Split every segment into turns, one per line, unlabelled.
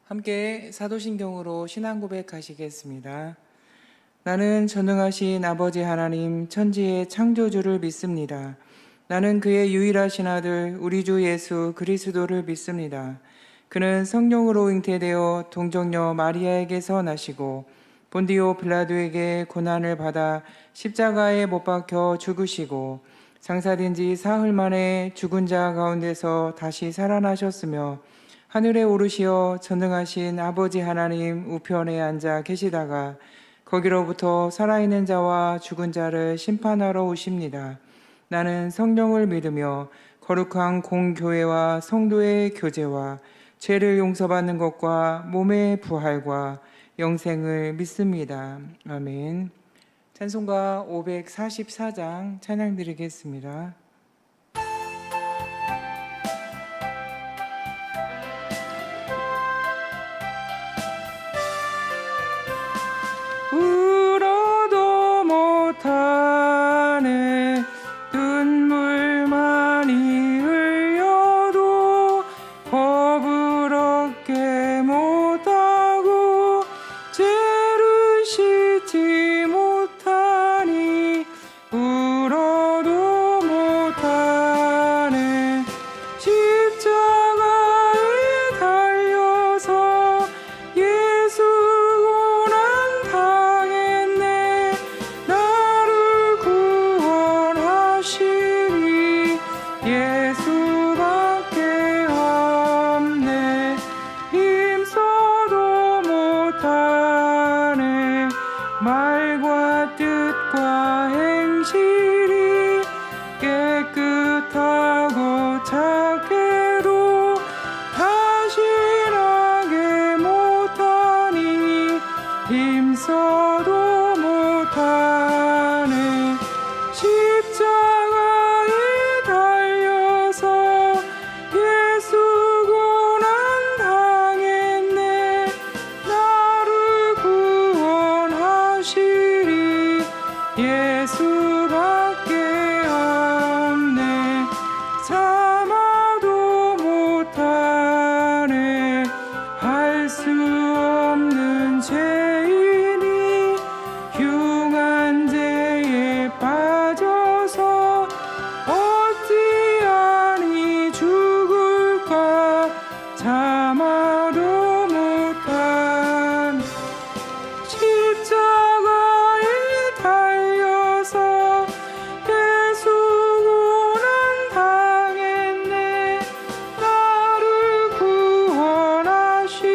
함께 사도신경으로 신앙 고백하시겠습니다. 나는 전능하신 아버지 하나님 천지의 창조주를 믿습니다. 나는 그의 유일하신 아들 우리 주 예수 그리스도를 믿습니다. 그는 성령으로 잉태되어 동정녀 마리아에게서 나시고 본디오 빌라도에게 고난을 받아 십자가에 못 박혀 죽으시고 장사된 지 사흘 만에 죽은 자 가운데서 다시 살아나셨으며 하늘에 오르시어 전능하신 아버지 하나님 우편에 앉아 계시다가 거기로부터 살아있는 자와 죽은 자를 심판하러 오십니다. 나는 성령을 믿으며 거룩한 공교회와 성도의 교제와 죄를 용서받는 것과 몸의 부활과 영생을 믿습니다. 아멘. 찬송가 544장 찬양 드리겠습니다. 울어도 못하네 눈물 많이 흘려도 겁을 얻게 못하고 죄를 씻지 못하니 울어도 못하네 십자가에 달려서 예수 예수밖에 없네 힘써도 못하네 말과 뜻과 행실이 깨끗하고 착해도 다신하게 못하니 힘써도 못하네 십자가에 달려서 예수 고난 당했네 나를 구원하시리 예수밖에 없네 참아도 못하네 할 수 없는 죄인이 흉한 죄에 빠져서 어찌하니 죽을까 참아도 못한 십자가에 달려서 예수 고난 당했네 나를 구원하시리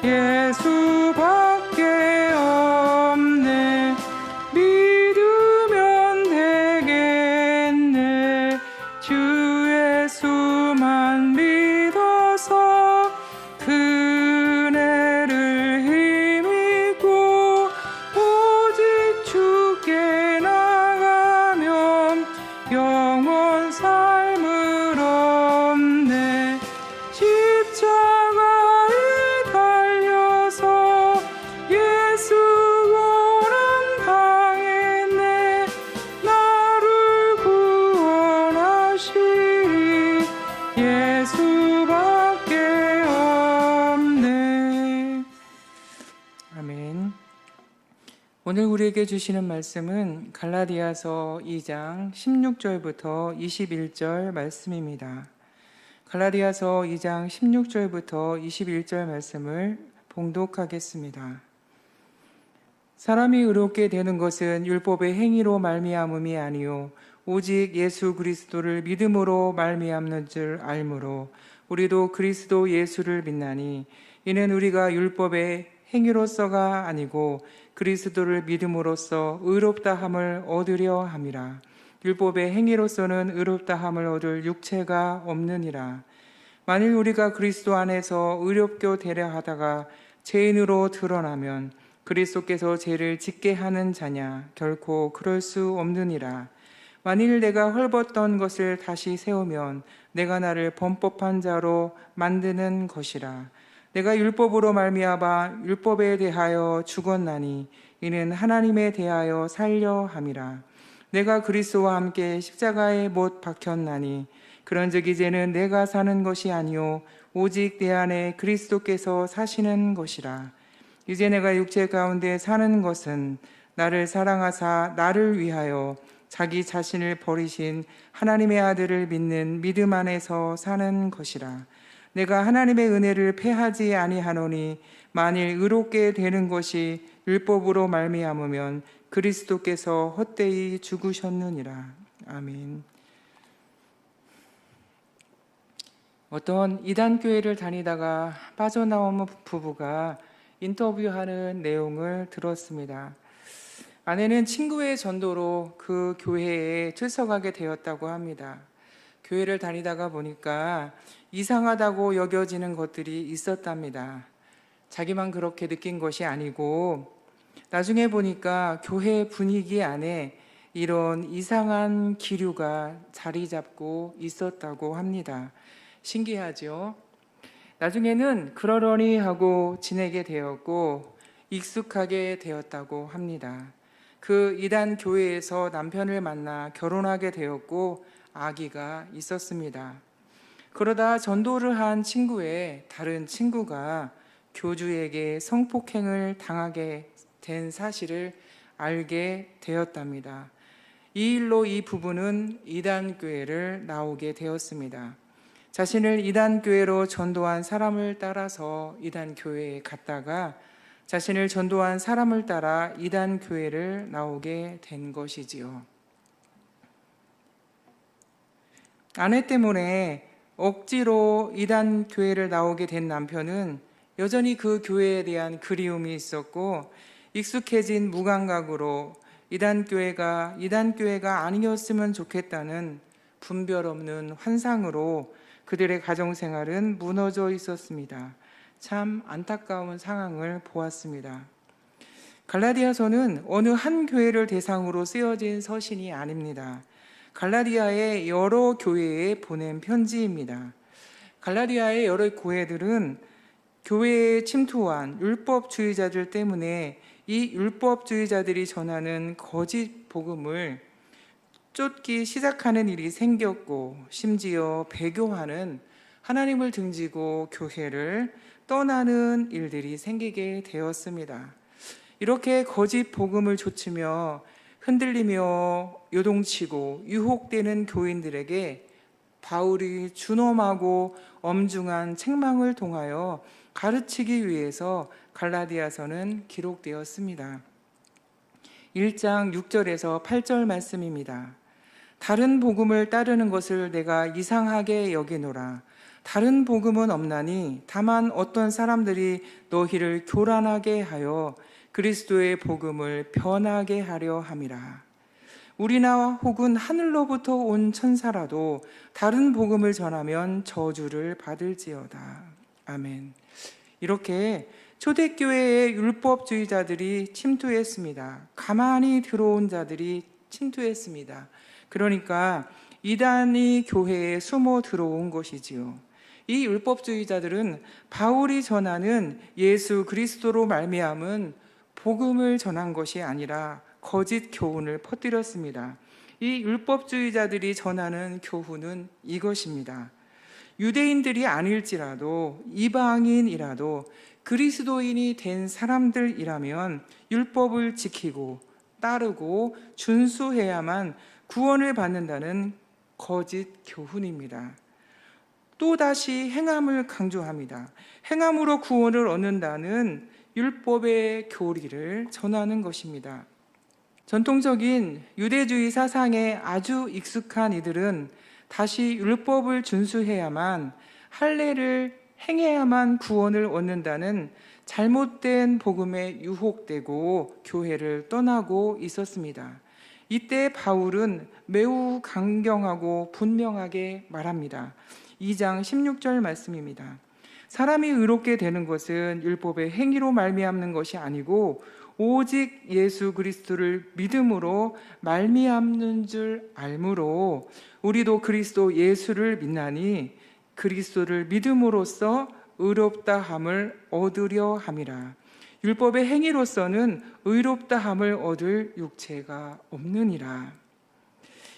예수밖에 없네 믿으면 되겠네 주 예수만 믿어서 그네를 힘입고 오직 주께 나가면 영원 삶을 얻네 십자가에 달려서 예수 고난 당했네 나를 구원하시리 예수밖에 없네. 아멘. 오늘 우리에게 주시는 말씀은 갈라디아서 2장 16절부터 21절 말씀입니다. 갈라디아서 2장 16절부터 21절 말씀을 봉독하겠습니다. 사람이 의롭게 되는 것은 율법의 행위로 말미암음이 아니요 오직 예수 그리스도를 믿음으로 말미암는 줄 알므로 우리도 그리스도 예수를 믿나니 이는 우리가 율법의 행위로서가 아니고 그리스도를 믿음으로써 의롭다 함을 얻으려 함이라. 율법의 행위로서는 의롭다 함을 얻을 육체가 없느니라. 만일 우리가 그리스도 안에서 의롭게 되려 하다가 죄인으로 드러나면 그리스도께서 죄를 짓게 하는 자냐? 결코 그럴 수 없느니라. 만일 내가 헐벗던 것을 다시 세우면 내가 나를 범법한 자로 만드는 것이라. 내가 율법으로 말미암아 율법에 대하여 죽었나니 이는 하나님에 대하여 살려 함이라. 내가 그리스도와 함께 십자가에 못 박혔나니 그런즉 이제는 내가 사는 것이 아니요 오직 내 안에 그리스도께서 사시는 것이라. 이제 내가 육체 가운데 사는 것은 나를 사랑하사 나를 위하여 자기 자신을 버리신 하나님의 아들을 믿는 믿음 안에서 사는 것이라. 내가 하나님의 은혜를 패하지 아니하노니 만일 의롭게 되는 것이 율법으로 말미암으면 그리스도께서 헛되이 죽으셨느니라. 아멘. 어떤 이단교회를 다니다가 빠져나온 부부가 인터뷰하는 내용을 들었습니다. 아내는 친구의 전도로 그 교회에 출석하게 되었다고 합니다. 교회를 다니다가 보니까 이상하다고 여겨지는 것들이 있었답니다. 자기만 그렇게 느낀 것이 아니고 나중에 보니까 교회 분위기 안에 이런 이상한 기류가 자리 잡고 있었다고 합니다. 신기하죠? 나중에는 그러려니 하고 지내게 되었고 익숙하게 되었다고 합니다. 그 이단 교회에서 남편을 만나 결혼하게 되었고 아기가 있었습니다. 그러다 전도를 한 친구의 다른 친구가 교주에게 성폭행을 당하게 된 사실을 알게 되었답니다. 이 일로 이 부부는 이단교회를 나오게 되었습니다. 자신을 이단교회로 전도한 사람을 따라서 이단교회에 갔다가 자신을 전도한 사람을 따라 이단교회를 나오게 된 것이지요. 아내 때문에 억지로 이단교회를 나오게 된 남편은 여전히 그 교회에 대한 그리움이 있었고 익숙해진 무감각으로 이단교회가 아니었으면 좋겠다는 분별 없는 환상으로 그들의 가정생활은 무너져 있었습니다. 참 안타까운 상황을 보았습니다. 갈라디아서는 어느 한 교회를 대상으로 쓰여진 서신이 아닙니다. 갈라디아의 여러 교회에 보낸 편지입니다. 갈라디아의 여러 교회들은 교회에 침투한 율법주의자들 때문에 이 율법주의자들이 전하는 거짓 복음을 쫓기 시작하는 일이 생겼고 심지어 배교하는 하나님을 등지고 교회를 떠나는 일들이 생기게 되었습니다. 이렇게 거짓 복음을 좇으며 흔들리며 요동치고 유혹되는 교인들에게 바울이 준엄하고 엄중한 책망을 통하여 가르치기 위해서 갈라디아서는 기록되었습니다. 1장 6절에서 8절 말씀입니다. 다른 복음을 따르는 것을 내가 이상하게 여기노라. 다른 복음은 없나니 다만 어떤 사람들이 너희를 교란하게 하여 그리스도의 복음을 변하게 하려 함이라. 우리나 혹은 하늘로부터 온 천사라도 다른 복음을 전하면 저주를 받을지어다. 아멘. 이렇게 초대교회의 율법주의자들이 침투했습니다. 가만히 들어온 자들이 침투했습니다. 그러니까 이단이 교회에 숨어 들어온 것이지요. 이 율법주의자들은 바울이 전하는 예수 그리스도로 말미암은 복음을 전한 것이 아니라 거짓 교훈을 퍼뜨렸습니다. 이 율법주의자들이 전하는 교훈은 이것입니다. 유대인들이 아닐지라도 이방인이라도 그리스도인이 된 사람들이라면 율법을 지키고 따르고 준수해야만 구원을 받는다는 거짓 교훈입니다. 또다시 행함을 강조합니다. 행함으로 구원을 얻는다는 율법의 교리를 전하는 것입니다. 전통적인 유대주의 사상에 아주 익숙한 이들은 다시 율법을 준수해야만 할례를 행해야만 구원을 얻는다는 잘못된 복음에 유혹되고 교회를 떠나고 있었습니다. 이때 바울은 매우 강경하고 분명하게 말합니다. 2장 16절 말씀입니다. 사람이 의롭게 되는 것은 율법의 행위로 말미암는 것이 아니고 오직 예수 그리스도를 믿음으로 말미암는 줄 알므로 우리도 그리스도 예수를 믿나니 그리스도를 믿음으로써 의롭다함을 얻으려 함이라. 율법의 행위로서는 의롭다함을 얻을 육체가 없느니라.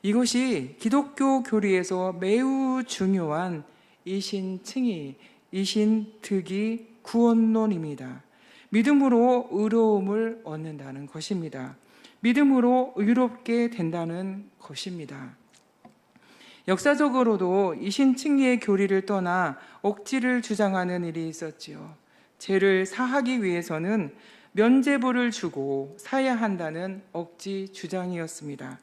이것이 기독교 교리에서 매우 중요한 이신칭의, 이신 득이 구원론입니다. 믿음으로 의로움을 얻는다는 것입니다. 믿음으로 의롭게 된다는 것입니다. 역사적으로도 이신칭의의 교리를 떠나 억지를 주장하는 일이 있었지요. 죄를 사하기 위해서는 면죄부를 주고 사야 한다는 억지 주장이었습니다.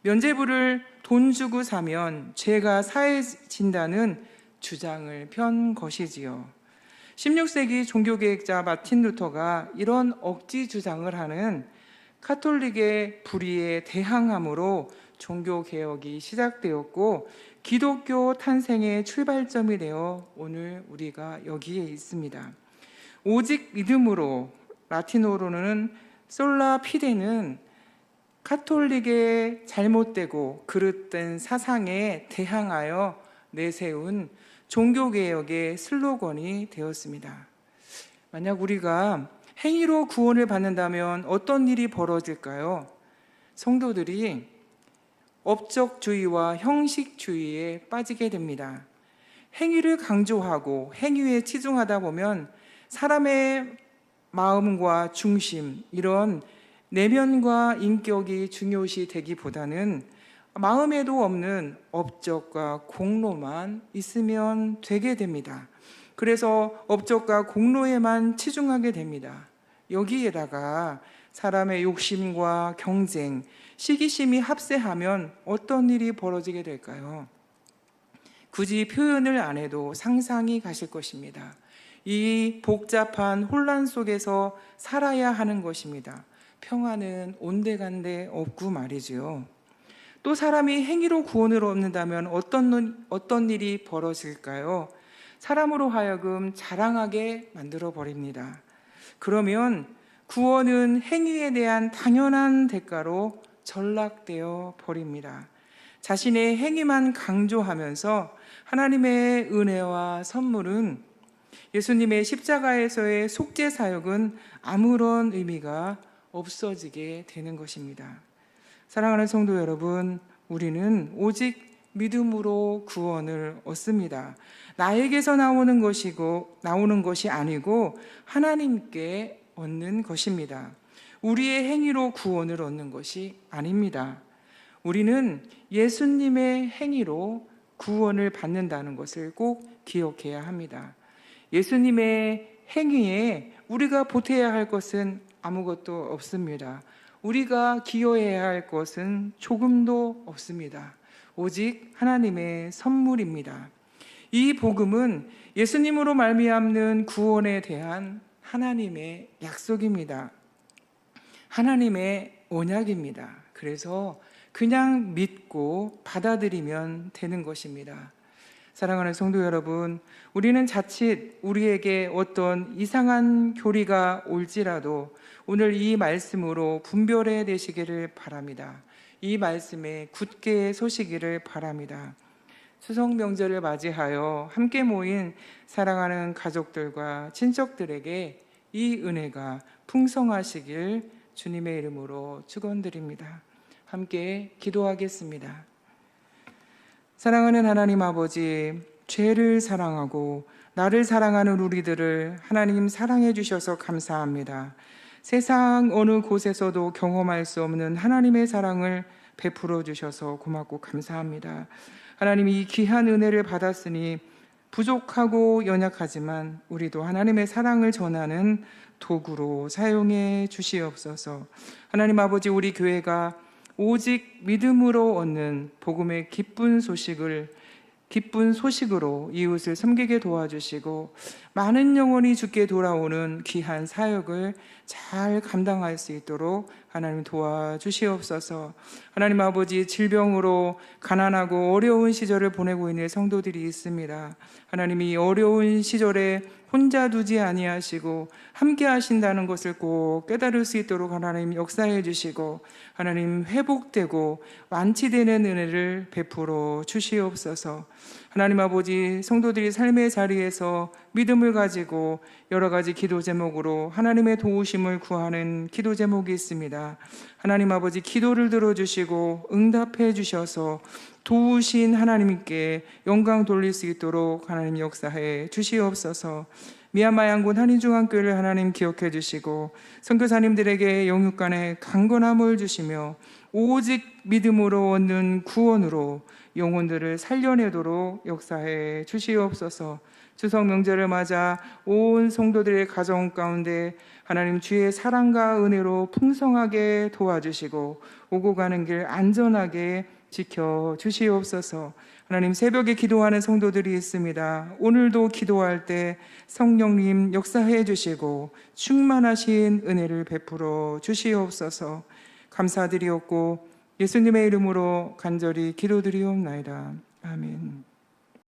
면죄부를 돈 주고 사면 죄가 사해진다는 주장을 편 것이지요. 16세기 종교개혁자 마틴 루터가 이런 억지 주장을 하는 카톨릭의 불의에 대항함으로 종교개혁이 시작되었고 기독교 탄생의 출발점이 되어 오늘 우리가 여기에 있습니다. 오직 믿음으로, 라틴어로는 솔라 피데는 카톨릭의 잘못되고 그릇된 사상에 대항하여 내세운 종교개혁의 슬로건이 되었습니다. 만약 우리가 행위로 구원을 받는다면 어떤 일이 벌어질까요? 성도들이 업적주의와 형식주의에 빠지게 됩니다. 행위를 강조하고 행위에 치중하다 보면 사람의 마음과 중심, 이런 내면과 인격이 중요시 되기보다는 마음에도 없는 업적과 공로만 있으면 되게 됩니다. 그래서 업적과 공로에만 치중하게 됩니다. 여기에다가 사람의 욕심과 경쟁, 시기심이 합세하면 어떤 일이 벌어지게 될까요? 굳이 표현을 안 해도 상상이 가실 것입니다. 이 복잡한 혼란 속에서 살아야 하는 것입니다. 평화는 온데간데 없고 말이지요. 또 사람이 행위로 구원을 얻는다면 어떤 일이 벌어질까요? 사람으로 하여금 자랑하게 만들어 버립니다. 그러면 구원은 행위에 대한 당연한 대가로 전락되어 버립니다. 자신의 행위만 강조하면서 하나님의 은혜와 선물은, 예수님의 십자가에서의 속죄 사역은 아무런 의미가 없어지게 되는 것입니다. 사랑하는 성도 여러분, 우리는 오직 믿음으로 구원을 얻습니다. 나에게서 나오는 것이 아니고 하나님께 얻는 것입니다. 우리의 행위로 구원을 얻는 것이 아닙니다. 우리는 예수님의 행위로 구원을 받는다는 것을 꼭 기억해야 합니다. 예수님의 행위에 우리가 보태야 할 것은 아무것도 없습니다. 우리가 기여해야 할 것은 조금도 없습니다. 오직 하나님의 선물입니다. 이 복음은 예수님으로 말미암는 구원에 대한 하나님의 약속입니다. 하나님의 언약입니다. 그래서 그냥 믿고 받아들이면 되는 것입니다. 사랑하는 성도 여러분, 우리는 자칫 우리에게 어떤 이상한 교리가 올지라도 오늘 이 말씀으로 분별해 내시기를 바랍니다. 이 말씀에 굳게 서시기를 바랍니다. 추석 명절을 맞이하여 함께 모인 사랑하는 가족들과 친척들에게 이 은혜가 풍성하시길 주님의 이름으로 축원드립니다. 함께 기도하겠습니다. 사랑하는 하나님 아버지, 죄를 사랑하고 나를 사랑하는 우리들을 하나님 사랑해 주셔서 감사합니다. 세상 어느 곳에서도 경험할 수 없는 하나님의 사랑을 베풀어 주셔서 고맙고 감사합니다. 하나님, 이 귀한 은혜를 받았으니 부족하고 연약하지만 우리도 하나님의 사랑을 전하는 도구로 사용해 주시옵소서. 하나님 아버지, 우리 교회가 오직 믿음으로 얻는 복음의 기쁜 소식으로 이웃을 섬기게 도와주시고 많은 영혼이 주께 돌아오는 귀한 사역을 잘 감당할 수 있도록 하나님 도와주시옵소서. 하나님 아버지, 질병으로 가난하고 어려운 시절을 보내고 있는 성도들이 있습니다. 하나님이 어려운 시절에 혼자 두지 아니하시고 함께 하신다는 것을 꼭 깨달을 수 있도록 하나님 역사해 주시고 하나님 회복되고 완치되는 은혜를 베풀어 주시옵소서. 하나님 아버지, 성도들이 삶의 자리에서 믿음을 가지고 여러 가지 기도 제목으로 하나님의 도우심을 구하는 기도 제목이 있습니다. 하나님 아버지, 기도를 들어주시고 응답해 주셔서 도우신 하나님께 영광 돌릴 수 있도록 하나님 역사해 주시옵소서. 미얀마 양군 한인중앙교회를 하나님 기억해 주시고 선교사님들에게 영육간의 강건함을 주시며 오직 믿음으로 얻는 구원으로 영혼들을 살려내도록 역사해 주시옵소서. 추석 명절을 맞아 온 성도들의 가정 가운데 하나님 주의 사랑과 은혜로 풍성하게 도와주시고 오고 가는 길 안전하게 지켜 주시옵소서. 하나님, 새벽에 기도하는 성도들이 있습니다. 오늘도 기도할 때 성령님 역사해 주시고 충만하신 은혜를 베풀어 주시옵소서. 감사드리옵고 예수님의 이름으로 간절히 기도드리옵나이다. 아멘.